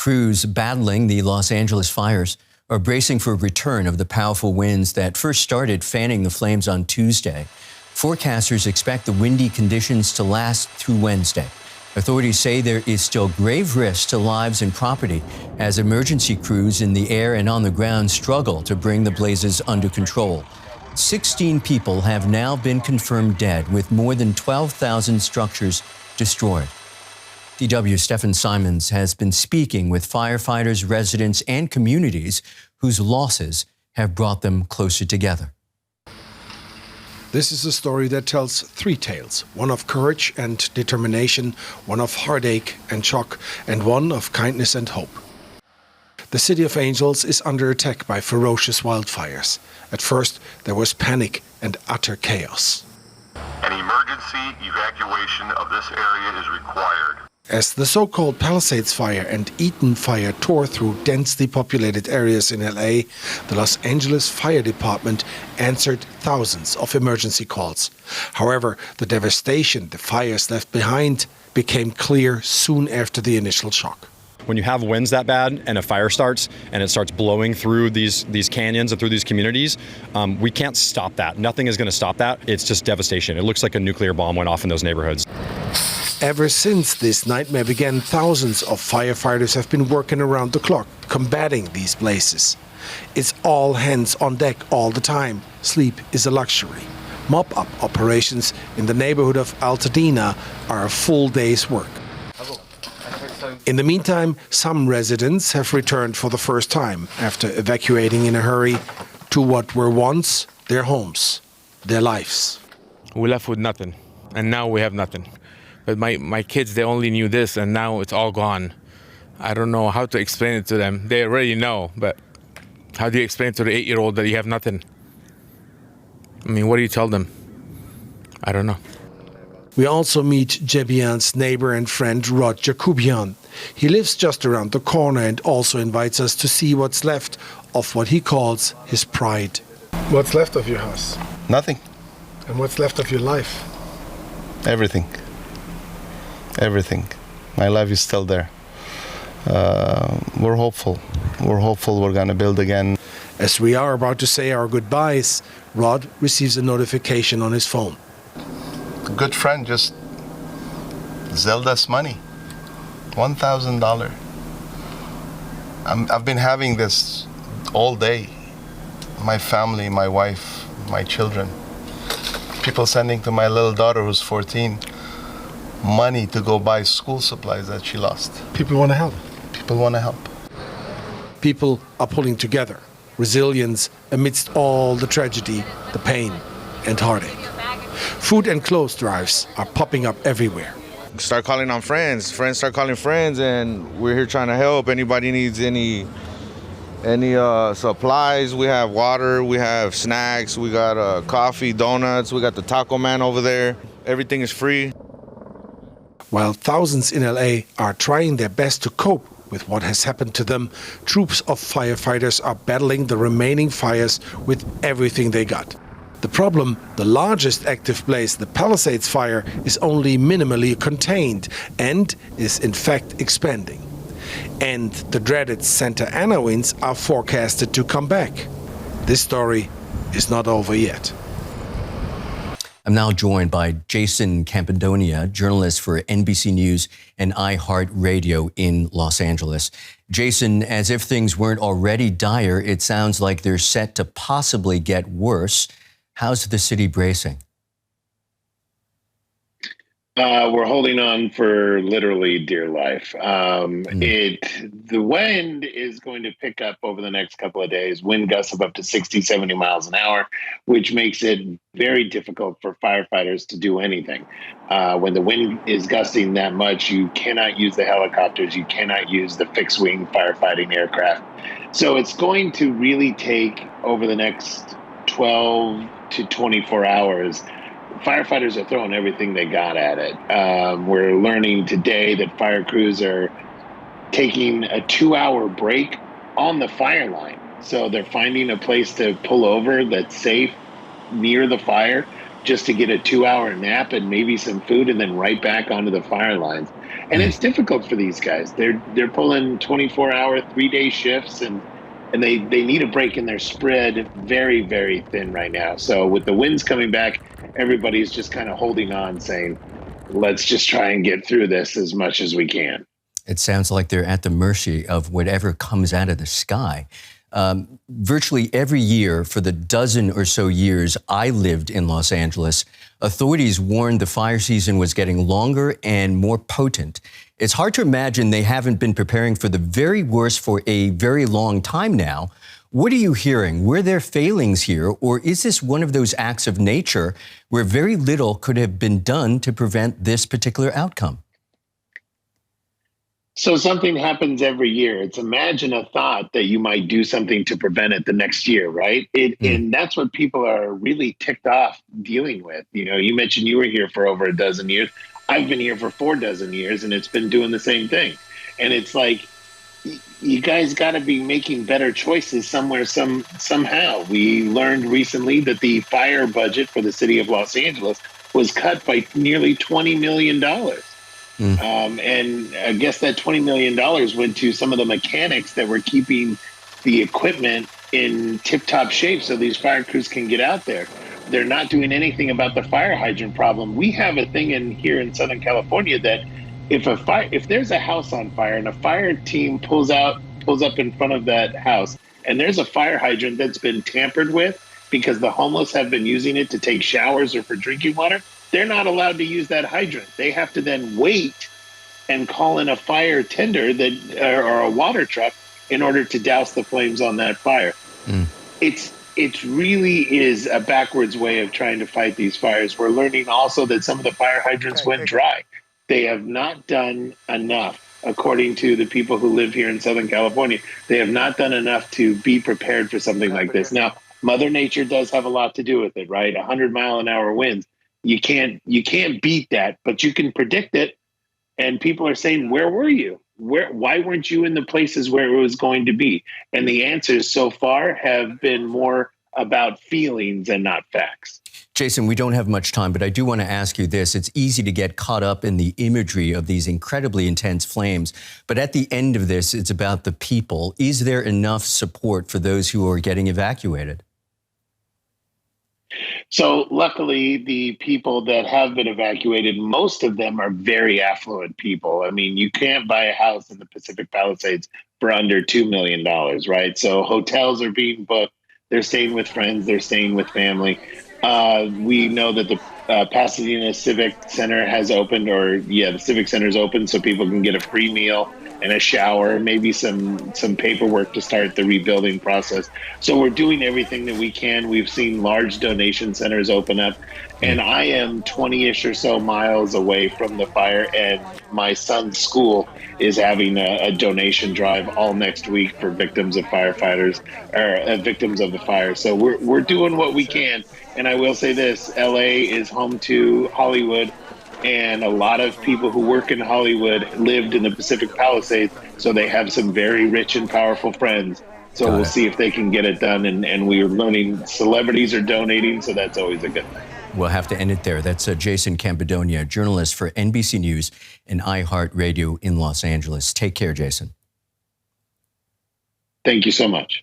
Crews battling the Los Angeles fires are bracing for a return of the powerful winds that first started fanning the flames on Tuesday. Forecasters expect the windy conditions to last through Wednesday. Authorities say there is still grave risk to lives and property as emergency crews in the air and on the ground struggle to bring the blazes under control. 16 people have now been confirmed dead, with more than 12,000 structures destroyed. DW's Stefan Simons has been speaking with firefighters, residents, and communities whose losses have brought them closer together. This is a story that tells three tales, one of courage and determination, one of heartache and shock, and one of kindness and hope. The city of Angels is under attack by ferocious wildfires. At first, there was panic and utter chaos. An emergency evacuation of this area is required. As the so-called Palisades Fire and Eaton Fire tore through densely populated areas in LA, the Los Angeles Fire Department answered thousands of emergency calls. However, the devastation the fires left behind became clear soon after the initial shock. When you have winds that bad and a fire starts and it starts blowing through these canyons and through these communities, we can't stop that. Nothing is going to stop that. It's just devastation. It looks like a nuclear bomb went off in those neighborhoods. Ever since this nightmare began, thousands of firefighters have been working around the clock, combating these blazes. It's all hands on deck all the time. Sleep is a luxury. Mop-up operations in the neighborhood of Altadena are a full day's work. In the meantime, some residents have returned for the first time after evacuating in a hurry to what were once their homes, their lives. We left with nothing, and now we have nothing. But my kids, they only knew this, and now it's all gone. I don't know how to explain it to them. They already know, but how do you explain to the 8-year-old that you have nothing? I mean, what do you tell them? I don't know. We also meet Jebian's neighbor and friend Rod Jakubian. He lives just around the corner and also invites us to see what's left of what he calls his pride. What's left of your house? Nothing. And what's left of your life? Everything. Everything. My life is still there. We're hopeful. We're hopeful we're going to build again. As we are about to say our goodbyes, Rod receives a notification on his phone. A good friend just zelled us money. $1,000. I've been having this all day. My family, my wife, my children. People sending to my little daughter who's 14 money to go buy school supplies that she lost. People want to help. People want to help. People are pulling together. Resilience amidst all the tragedy, the pain and heartache. Food and clothes drives are popping up everywhere. Start calling on friends. Friends start calling friends, and we're here trying to help. Anybody needs any supplies, we have water, we have snacks, we got coffee, donuts, we got the taco man over there. Everything is free. While thousands in LA are trying their best to cope with what has happened to them, troops of firefighters are battling the remaining fires with everything they got. The problem, the largest active blaze, the Palisades Fire, is only minimally contained and is in fact expanding. And the dreaded Santa Ana winds are forecasted to come back. This story is not over yet. I'm now joined by Jayson Campadonia, journalist for NBC News and iHeart Radio in Los Angeles. Jayson, as if things weren't already dire, it sounds like they're set to possibly get worse. How's the city bracing? We're holding on for literally dear life. The wind is going to pick up over the next couple of days, wind gusts of up to 60, 70 miles an hour, which makes it very difficult for firefighters to do anything. When the wind is gusting that much, you cannot use the helicopters, you cannot use the fixed wing firefighting aircraft. So it's going to really take over the next 12 to 24 hours. Firefighters are throwing everything they got at it. We're learning today that fire crews are taking a 2-hour break on the fire line. So they're finding a place to pull over that's safe near the fire just to get a 2-hour nap and maybe some food and then right back onto the fire lines. And it's difficult for these guys. They're pulling 24-hour, 3-day shifts, and they need a break in their spread very, very thin right now. So with the winds coming back, everybody's just kind of holding on, saying, let's just try and get through this as much as we can. It sounds like they're at the mercy of whatever comes out of the sky. Virtually every year for the dozen or so years I lived in Los Angeles, authorities warned the fire season was getting longer and more potent. It's hard to imagine they haven't been preparing for the very worst for a very long time now. What are you hearing? Were there failings here, or is this one of those acts of nature where very little could have been done to prevent this particular outcome? So something happens every year. It's imagine a thought that you might do something to prevent it the next year, right? And that's what people are really ticked off dealing with. You know, you mentioned you were here for over a dozen years. I've been here for 4 dozen years, and it's been doing the same thing. And it's like, you guys got to be making better choices somewhere, somehow. We learned recently that the fire budget for the city of Los Angeles was cut by nearly $20 million. And I guess that $20 million went to some of the mechanics that were keeping the equipment in tip-top shape so these fire crews can get out there. They're not doing anything about the fire hydrant problem. We have a thing here in Southern California that if there's a house on fire and a fire team pulls up in front of that house and there's a fire hydrant that's been tampered with because the homeless have been using it to take showers or for drinking water, they're not allowed to use that hydrant. They have to then wait and call in a fire tender or a water truck in order to douse the flames on that fire. It really is a backwards way of trying to fight these fires. We're learning also that some of the fire hydrants went dry. They have not done enough, according to the people who live here in Southern California. They have not done enough to be prepared for something like this. Now, Mother Nature does have a lot to do with it, right? 100-mile-an-hour winds. You can't beat that, but you can predict it. And people are saying, where were you? Why weren't you in the places where it was going to be? And the answers so far have been more about feelings and not facts. Jayson, we don't have much time, but I do want to ask you this. It's easy to get caught up in the imagery of these incredibly intense flames, but at the end of this, it's about the people. Is there enough support for those who are getting evacuated? So luckily, the people that have been evacuated, most of them are very affluent people. I mean, you can't buy a house in the Pacific Palisades for under $2 million, right? So hotels are being booked. They're staying with friends. They're staying with family. We know that the Pasadena Civic Center has opened, the Civic Center is open so people can get a free meal and a shower, maybe some paperwork to start the rebuilding process. So we're doing everything that we can. We've seen large donation centers open up, and I am 20-ish or so miles away from the fire, and my son's school is having a donation drive all next week for victims of firefighters, or victims of the fire. So we're doing what we can. And I will say this, LA is home to Hollywood, and a lot of people who work in Hollywood lived in the Pacific Palisades, so they have some very rich and powerful friends. So we'll see if they can get it done. And we are learning celebrities are donating, so that's always a good thing. We'll have to end it there. That's Jayson Campadonia, journalist for NBC News and iHeart Radio in Los Angeles. Take care, Jayson. Thank you so much.